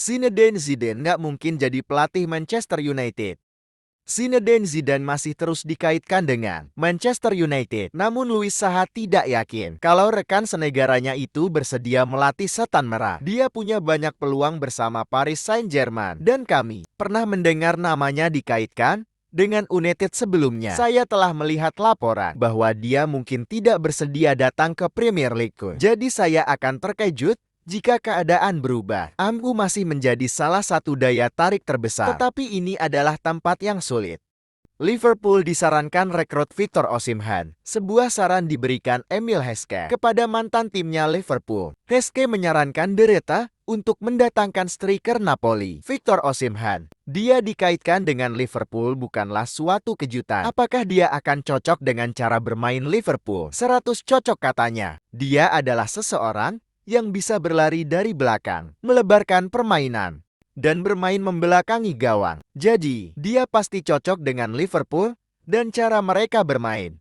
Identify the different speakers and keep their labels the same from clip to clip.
Speaker 1: Zinedine Zidane nggak mungkin jadi pelatih Manchester United. Zinedine Zidane masih terus dikaitkan dengan Manchester United. Namun Luis Saha tidak yakin kalau rekan senegaranya itu bersedia melatih Setan Merah. Dia punya banyak peluang bersama Paris Saint-Germain. Dan kami pernah mendengar namanya dikaitkan dengan United sebelumnya. Saya telah melihat laporan bahwa dia mungkin tidak bersedia datang ke Premier League. Jadi saya akan terkejut jika keadaan berubah. MU masih menjadi salah satu daya tarik terbesar, tetapi ini adalah tempat yang sulit. Liverpool disarankan rekrut Victor Osimhen. Sebuah saran diberikan Emil Heskey kepada mantan timnya Liverpool. Heskey menyarankan Dereta untuk mendatangkan striker Napoli, Victor Osimhen. Dia dikaitkan dengan Liverpool bukanlah suatu kejutan. Apakah dia akan cocok dengan cara bermain Liverpool? 100 cocok katanya. Dia adalah seseorang yang bisa berlari dari belakang, melebarkan permainan, dan bermain membelakangi gawang. Jadi, dia pasti cocok dengan Liverpool dan cara mereka bermain.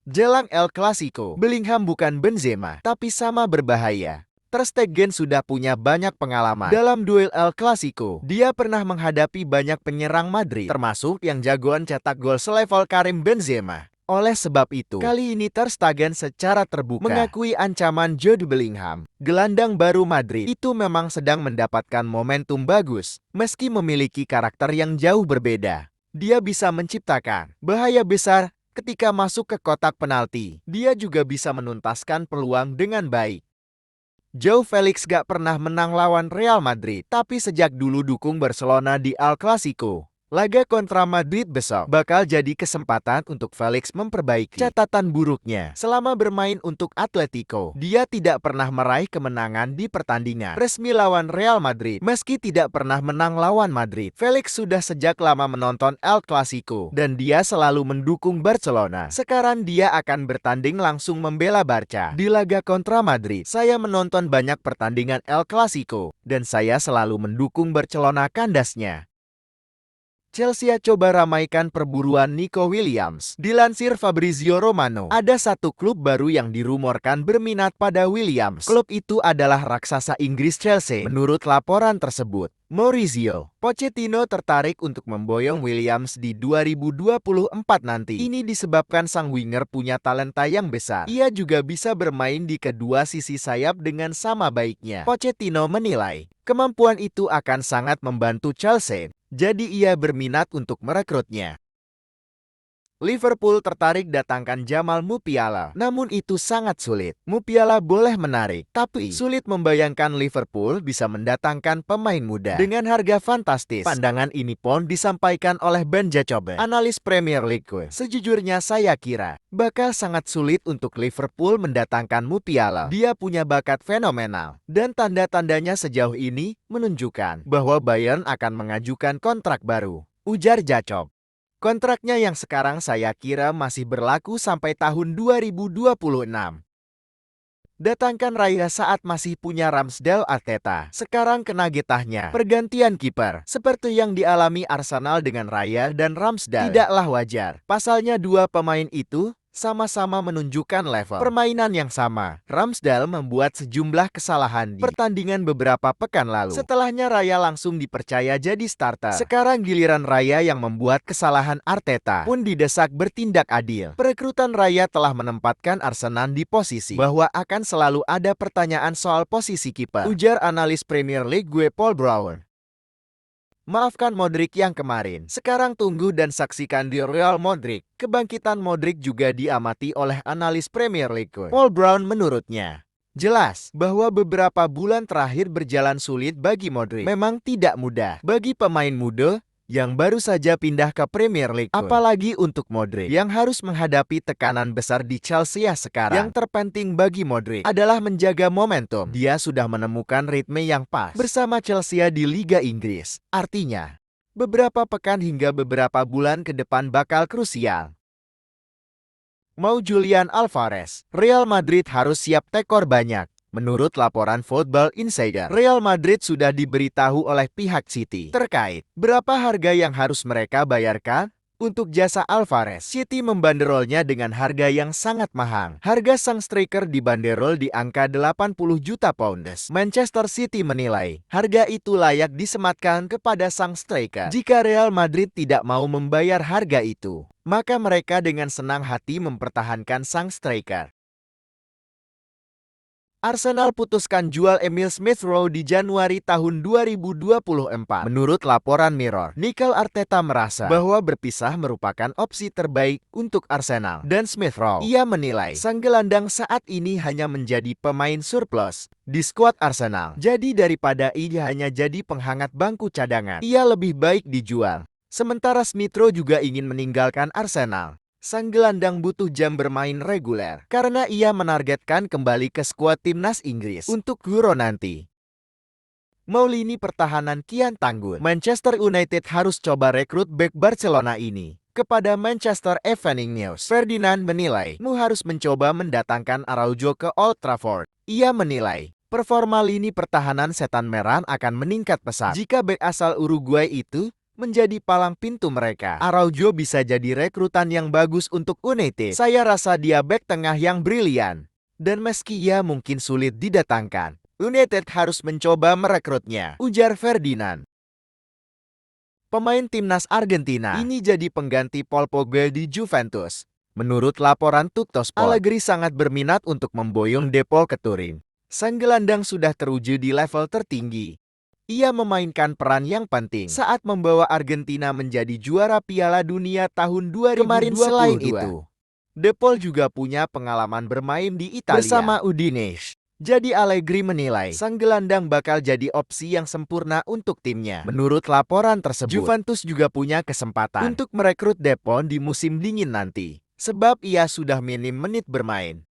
Speaker 1: Jelang El Clasico, Bellingham bukan Benzema, tapi sama berbahaya. Ter Stegen sudah punya banyak pengalaman dalam duel El Clasico. Dia pernah menghadapi banyak penyerang Madrid, termasuk yang jagoan cetak gol selevel Karim Benzema. Oleh sebab itu, kali ini Ter Stegen secara terbuka mengakui ancaman Jude Bellingham. Gelandang baru Madrid itu memang sedang mendapatkan momentum bagus, meski memiliki karakter yang jauh berbeda. Dia bisa menciptakan bahaya besar ketika masuk ke kotak penalti. Dia juga bisa menuntaskan peluang dengan baik. Joao Felix gak pernah menang lawan Real Madrid, tapi sejak dulu dukung Barcelona di El Clasico. Laga kontra Madrid besok bakal jadi kesempatan untuk Felix memperbaiki catatan buruknya selama bermain untuk Atletico. Dia tidak pernah meraih kemenangan di pertandingan resmi lawan Real Madrid. Meski tidak pernah menang lawan Madrid, Felix sudah sejak lama menonton El Clasico dan dia selalu mendukung Barcelona. Sekarang dia akan bertanding langsung membela Barca di laga kontra Madrid. Saya menonton banyak pertandingan El Clasico dan saya selalu mendukung Barcelona kandasnya. Chelsea coba ramaikan perburuan Nico Williams. Dilansir Fabrizio Romano, ada satu klub baru yang dirumorkan berminat pada Williams. Klub itu adalah raksasa Inggris Chelsea. Menurut laporan tersebut, Maurizio Pochettino tertarik untuk memboyong Williams di 2024 nanti. Ini disebabkan sang winger punya talenta yang besar. Ia juga bisa bermain di kedua sisi sayap dengan sama baiknya. Pochettino menilai kemampuan itu akan sangat membantu Chelsea. Jadi ia berminat untuk merekrutnya. Liverpool tertarik datangkan Jamal Musiala, namun itu sangat sulit. Musiala boleh menarik, tapi sulit membayangkan Liverpool bisa mendatangkan pemain muda dengan harga fantastis. Pandangan ini pun disampaikan oleh Ben Jacob, analis Premier League. Sejujurnya saya kira bakal sangat sulit untuk Liverpool mendatangkan Musiala. Dia punya bakat fenomenal, dan tanda-tandanya sejauh ini menunjukkan bahwa Bayern akan mengajukan kontrak baru, ujar Jacob. Kontraknya yang sekarang saya kira masih berlaku sampai tahun 2026. Datangkan Raya saat masih punya Ramsdale. Arteta sekarang kena getahnya pergantian kiper. Seperti yang dialami Arsenal dengan Raya dan Ramsdale tidaklah wajar. Pasalnya dua pemain itu sama-sama menunjukkan level permainan yang sama. Ramsdale membuat sejumlah kesalahan di pertandingan beberapa pekan lalu. Setelahnya Raya langsung dipercaya jadi starter. Sekarang giliran Raya yang membuat kesalahan. Arteta pun didesak bertindak adil. Perekrutan Raya telah menempatkan Arsenal di posisi bahwa akan selalu ada pertanyaan soal posisi kiper, ujar analis Premier League Paul Brown. Maafkan Modric yang kemarin. Sekarang tunggu dan saksikan di Real Modric. Kebangkitan Modric juga diamati oleh analis Premier League Paul Brown. Menurutnya, jelas bahwa beberapa bulan terakhir berjalan sulit bagi Modric. Memang tidak mudah bagi pemain muda yang baru saja pindah ke Premier League. Apalagi untuk Modric yang harus menghadapi tekanan besar di Chelsea sekarang. Yang terpenting bagi Modric adalah menjaga momentum. Dia sudah menemukan ritme yang pas bersama Chelsea di Liga Inggris. Artinya, beberapa pekan hingga beberapa bulan ke depan bakal krusial. Mau Julian Alvarez, Real Madrid harus siap tekor banyak. Menurut laporan Football Insider, Real Madrid sudah diberitahu oleh pihak City terkait berapa harga yang harus mereka bayarkan Untuk jasa Alvarez, City membanderolnya dengan harga yang sangat mahal. Harga sang striker dibanderol di angka 80 juta pounds. Manchester City menilai harga itu layak disematkan kepada sang striker. Jika Real Madrid tidak mau membayar harga itu, maka mereka dengan senang hati mempertahankan sang striker. Arsenal putuskan jual Emil Smith Rowe di Januari tahun 2024. Menurut laporan Mirror, Mikel Arteta merasa bahwa berpisah merupakan opsi terbaik untuk Arsenal dan Smith Rowe. Ia menilai sang gelandang saat ini hanya menjadi pemain surplus di skuad Arsenal. Jadi daripada ia hanya jadi penghangat bangku cadangan, ia lebih baik dijual. Sementara Smith Rowe juga ingin meninggalkan Arsenal. Sang gelandang butuh jam bermain reguler karena ia menargetkan kembali ke skuad timnas Inggris untuk Euro nanti. Mau lini pertahanan kian tangguh, Manchester United harus coba rekrut bek Barcelona ini. Kepada Manchester Evening News, Ferdinand menilai Mu harus mencoba mendatangkan Araujo ke Old Trafford. Ia menilai performa lini pertahanan Setan Merah akan meningkat pesat jika bek asal Uruguay itu menjadi palang pintu mereka. Araujo bisa jadi rekrutan yang bagus untuk United. Saya rasa dia bek tengah yang brilian. Dan meski ia mungkin sulit didatangkan, United harus mencoba merekrutnya, ujar Ferdinand. Pemain timnas Argentina ini jadi pengganti Paul Pogba di Juventus. Menurut laporan Tuttosport, Allegri sangat berminat untuk memboyong De Paul ke Turin. Sang gelandang sudah teruji di level tertinggi. Ia memainkan peran yang penting saat membawa Argentina menjadi juara Piala Dunia tahun 2022. Kemarin selain itu, De Paul juga punya pengalaman bermain di Italia bersama Udinese. Jadi Allegri menilai sang gelandang bakal jadi opsi yang sempurna untuk timnya. Menurut laporan tersebut, Juventus juga punya kesempatan untuk merekrut De Paul di musim dingin nanti, sebab ia sudah minim menit bermain.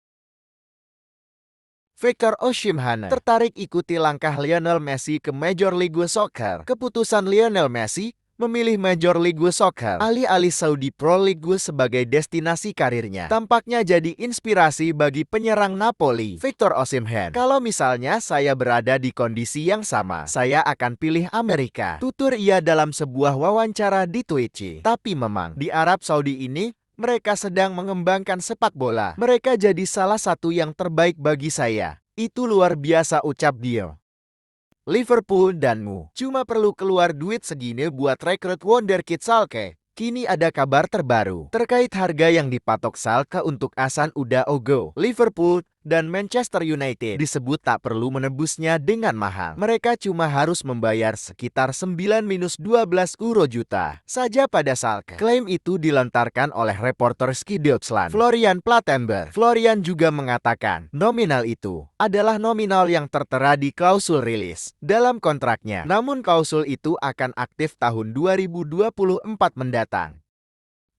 Speaker 1: Victor Osimhen tertarik ikuti langkah Lionel Messi ke Major League Soccer. Keputusan Lionel Messi memilih Major League Soccer alih-alih Saudi Pro League sebagai destinasi karirnya tampaknya jadi inspirasi bagi penyerang Napoli, Victor Osimhen. Kalau misalnya saya berada di kondisi yang sama, saya akan pilih Amerika, tutur ia dalam sebuah wawancara di Twitch. Tapi memang di Arab Saudi ini mereka sedang mengembangkan sepak bola. Mereka jadi salah satu yang terbaik bagi saya. Itu luar biasa, ucap dia. Liverpool dan Mu cuma perlu keluar duit segini buat rekrut wonderkid Schalke. Kini ada kabar terbaru terkait harga yang dipatok Schalke untuk Hasan Udaaogo. Liverpool dan Manchester United disebut tak perlu menebusnya dengan mahal. Mereka cuma harus membayar sekitar 9-12 euro juta saja pada Schalke. Klaim itu dilontarkan oleh reporter Ski Deutschland, Florian Plattenberg. Florian juga mengatakan nominal itu adalah nominal yang tertera di klausul rilis dalam kontraknya. Namun klausul itu akan aktif tahun 2024 mendatang.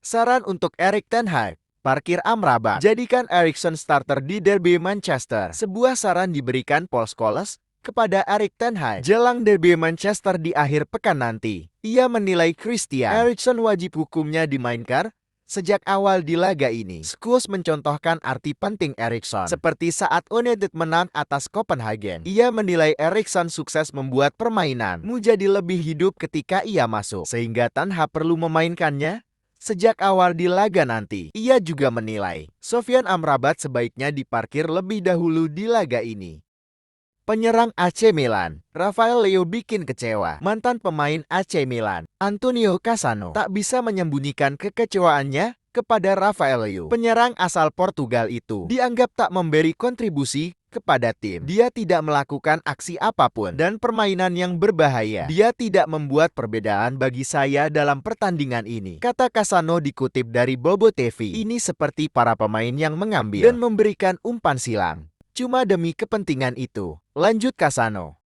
Speaker 1: Saran untuk Erik ten Hag: parkir Amrabat, jadikan Erikson starter di derby Manchester. Sebuah saran diberikan Paul Scholes kepada Erik ten Hag jelang derby Manchester di akhir pekan nanti. Ia menilai Christian Erikson wajib hukumnya dimainkan sejak awal di laga ini. Scholes mencontohkan arti penting Erikson seperti saat United menang atas Copenhagen. Ia menilai Erikson sukses membuat permainan menjadi lebih hidup ketika ia masuk, sehingga ten Hag perlu memainkannya sejak awal di laga nanti. Ia juga menilai Sofyan Amrabat sebaiknya diparkir lebih dahulu di laga ini. Penyerang AC Milan, Rafael Leao bikin kecewa. Mantan pemain AC Milan, Antonio Cassano, tak bisa menyembunyikan kekecewaannya kepada Rafael Leao. Penyerang asal Portugal itu dianggap tak memberi kontribusi kepada tim. Dia tidak melakukan aksi apapun dan permainan yang berbahaya. Dia tidak membuat perbedaan bagi saya dalam pertandingan ini, kata Cassano dikutip dari Bobo TV. Ini seperti para pemain yang mengambil dan memberikan umpan silang cuma demi kepentingan itu, lanjut Cassano.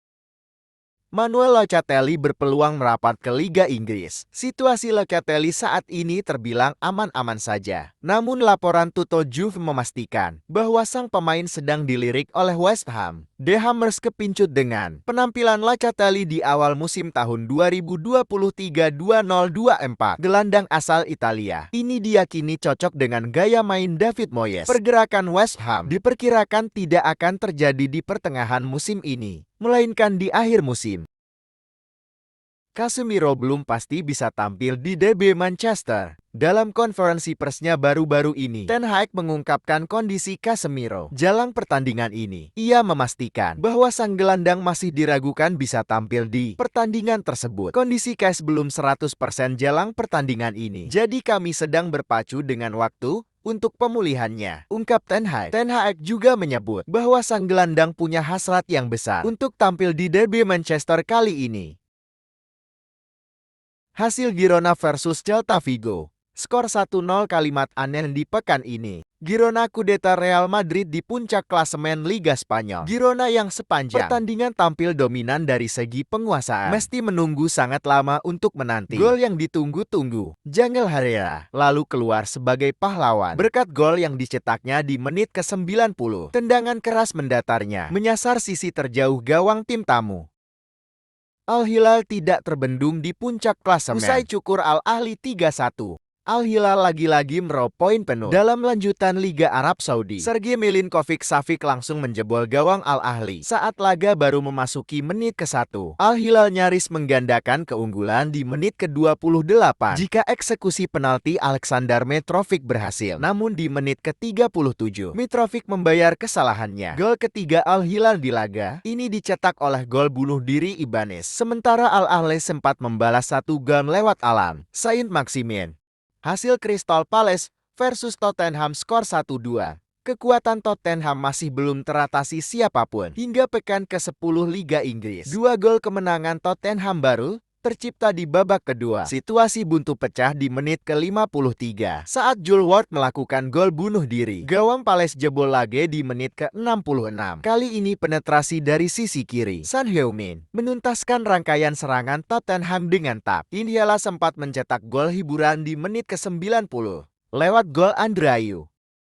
Speaker 1: Manuel Locatelli berpeluang merapat ke Liga Inggris. Situasi Locatelli saat ini terbilang aman-aman saja. Namun laporan Tutto Juve memastikan bahwa sang pemain sedang dilirik oleh West Ham. The Hammers kepincut dengan penampilan Locatelli di awal musim tahun 2023-2024. Gelandang asal Italia ini diyakini cocok dengan gaya main David Moyes. Pergerakan West Ham diperkirakan tidak akan terjadi di pertengahan musim ini, melainkan di akhir musim. Casemiro belum pasti bisa tampil di derby Manchester. Dalam konferensi persnya baru-baru ini, Ten Hag mengungkapkan kondisi Casemiro jelang pertandingan ini. Ia memastikan bahwa sang gelandang masih diragukan bisa tampil di pertandingan tersebut. Kondisi Cas belum 100% jelang pertandingan ini, jadi kami sedang berpacu dengan waktu untuk pemulihannya, ungkap Ten Hag. Ten Hag juga menyebut bahwa sang gelandang punya hasrat yang besar untuk tampil di derby Manchester kali ini. Hasil Girona versus Celta Vigo. Skor 1-0 kalimat aneh di pekan ini. Girona kudeta Real Madrid di puncak klasemen Liga Spanyol. Girona yang sepanjang pertandingan tampil dominan dari segi penguasaan, mesti menunggu sangat lama untuk menanti gol yang ditunggu-tunggu. Jangel Herrera lalu keluar sebagai pahlawan berkat gol yang dicetaknya di menit ke-90. Tendangan keras mendatarnya menyasar sisi terjauh gawang tim tamu. Al-Hilal tidak terbendung di puncak klasemen. Usai cukur Al-Ahli 3-1. Al-Hilal lagi-lagi meraup poin penuh. Dalam lanjutan Liga Arab Saudi, Sergei Milinkovic-Savic langsung menjebol gawang Al-Ahli saat laga baru memasuki menit ke-1. Al-Hilal nyaris menggandakan keunggulan di menit ke-28 jika eksekusi penalti Aleksandar Mitrovic berhasil. Namun di menit ke-37, Mitrovic membayar kesalahannya. Gol ketiga Al-Hilal di laga ini dicetak oleh gol bunuh diri Ibanez. Sementara Al-Ahli sempat membalas satu gol lewat Alan Saint-Maximin. Hasil Crystal Palace versus Tottenham skor 1-2. Kekuatan Tottenham masih belum teratasi siapapun hingga pekan ke-10 Liga Inggris. 2 gol kemenangan Tottenham baru tercipta di babak kedua. Situasi buntu pecah di menit ke-53 saat Joel Ward melakukan gol bunuh diri. Gawang Palace jebol lagi di menit ke-66. Kali ini penetrasi dari sisi kiri. Son Heung-min menuntaskan rangkaian serangan Tottenham dengan tap. Indiala sempat mencetak gol hiburan di menit ke-90 lewat gol Andrew.